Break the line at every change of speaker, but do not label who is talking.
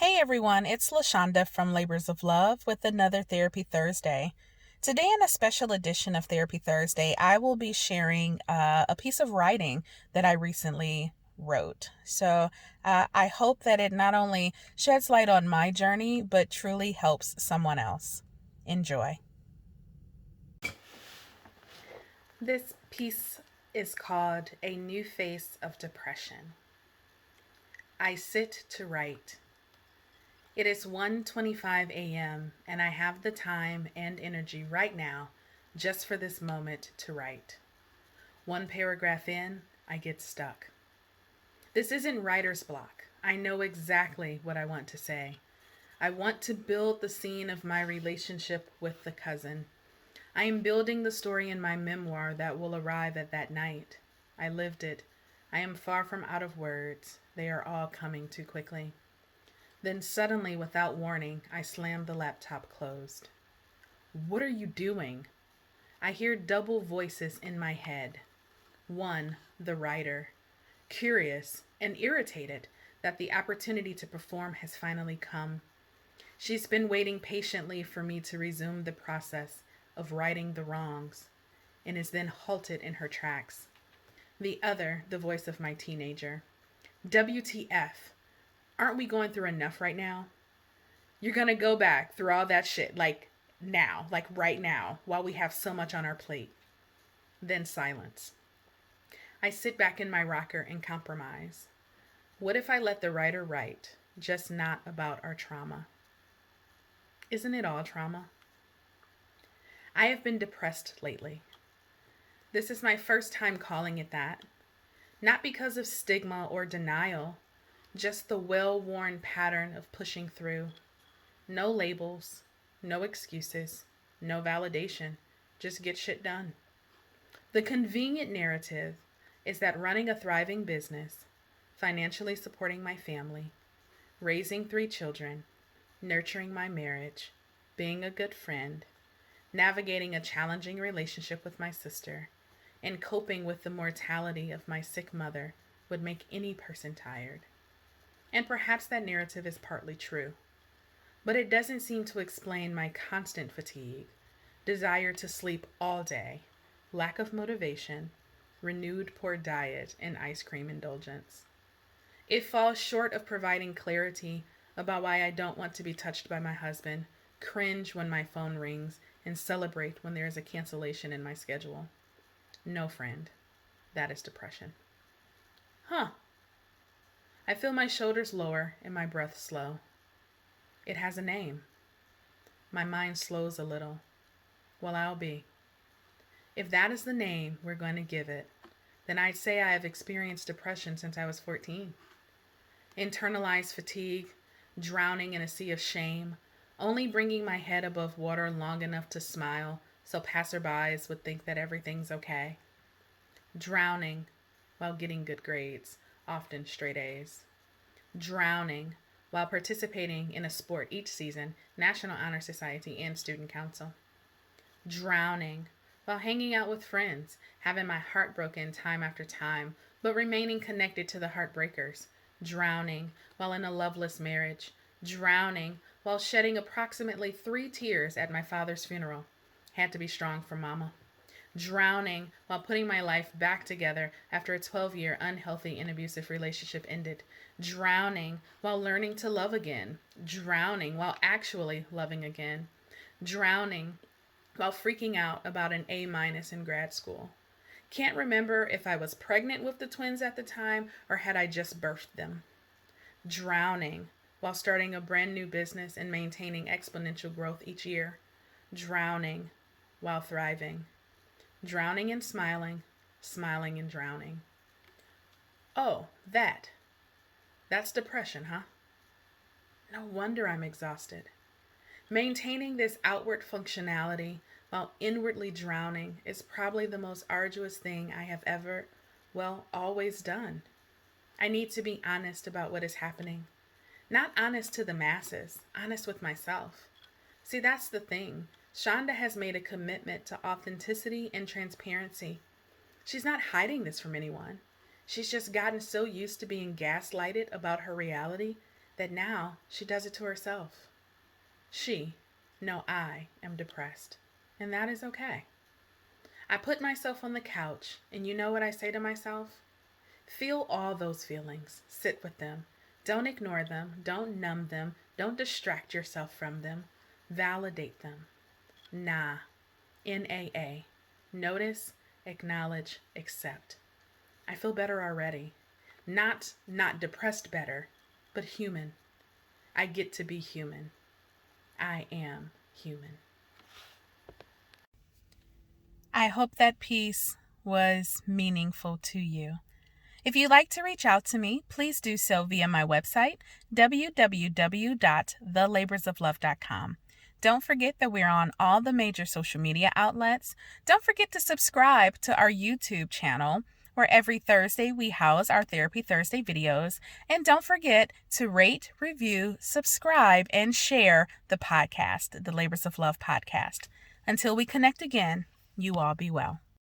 Hey everyone, it's LaShonda from Labors of Love with another Therapy Thursday. Today, in a special edition of Therapy Thursday, I will be sharing a piece of writing that I recently wrote. I hope that it not only sheds light on my journey, but truly helps someone else. Enjoy. This piece is called A New Face of Depression. I sit to write. It is 1:25 a.m. and I have the time and energy right now just for this moment to write. One paragraph in, I get stuck. This isn't writer's block. I know exactly what I want to say. I want to build the scene of my relationship with the cousin. I am building the story in my memoir that will arrive at that night. I lived it. I am far from out of words. They are all coming too quickly. Then suddenly, without warning, I slammed the laptop closed. What are you doing? I hear double voices in my head. One, the writer, curious and irritated that the opportunity to perform has finally come. She's been waiting patiently for me to resume the process of righting the wrongs, and is then halted in her tracks. The other, the voice of my teenager. WTF? Aren't we going through enough right now? You're going to go back through all that shit, like now, like right now, while we have so much on our plate. Then silence. I sit back in my rocker and compromise. What if I let the writer write, just not about our trauma? Isn't it all trauma? I have been depressed lately. This is my first time calling it that. Not because of stigma or denial, just the well-worn pattern of pushing through. No labels, no excuses, no validation. Just get shit done. The convenient narrative is that running a thriving business, financially supporting my family, raising 3 children, nurturing my marriage, being a good friend, navigating a challenging relationship with my sister, and coping with the mortality of my sick mother would make any person tired. And perhaps that narrative is partly true. But it doesn't seem to explain my constant fatigue, desire to sleep all day, lack of motivation, renewed poor diet, and ice cream indulgence. It falls short of providing clarity about why I don't want to be touched by my husband, cringe when my phone rings, and celebrate when there is a cancellation in my schedule. No, friend, that is depression. Huh. I feel my shoulders lower and my breath slow. It has a name. My mind slows a little. Well, I'll be. If that is the name we're going to give it, then I'd say I have experienced depression since I was 14. Internalized fatigue, drowning in a sea of shame, only bringing my head above water long enough to smile so passerbys would think that everything's okay. Drowning while getting good grades, often straight A's. Drowning while participating in a sport each season, National Honor Society and Student Council. Drowning while hanging out with friends, having my heart broken time after time, but remaining connected to the heartbreakers. Drowning while in a loveless marriage. Drowning while shedding approximately 3 tears at my father's funeral. Had to be strong for mama. Drowning while putting my life back together after a 12-year unhealthy and abusive relationship ended. Drowning while learning to love again. Drowning while actually loving again. Drowning while freaking out about an A- in grad school. Can't remember if I was pregnant with the twins at the time or had I just birthed them. Drowning while starting a brand new business and maintaining exponential growth each year. Drowning while thriving. Drowning and smiling, smiling and drowning. Oh, that's depression, huh? No wonder I'm exhausted. Maintaining this outward functionality while inwardly drowning is probably the most arduous thing I have ever, always done. I need to be honest about what is happening. Not honest to the masses, honest with myself. See, that's the thing. Shonda has made a commitment to authenticity and transparency. She's not hiding this from anyone. She's just gotten so used to being gaslighted about her reality that now she does it to herself. I am depressed, and that is okay. I put myself on the couch, and you know what I say to myself? Feel all those feelings. Sit with them. Don't ignore them. Don't numb them. Don't distract yourself from them. Validate them. NA. N-A-A. Notice, acknowledge, accept. I feel better already. Not depressed better, but human. I get to be human. I am human. I hope that piece was meaningful to you. If you'd like to reach out to me, please do so via my website, www.thelaborsoflove.com. Don't forget that we're on all the major social media outlets. Don't forget to subscribe to our YouTube channel, where every Thursday we house our Therapy Thursday videos. And don't forget to rate, review, subscribe, and share the podcast, the Labors of Love podcast. Until we connect again, you all be well.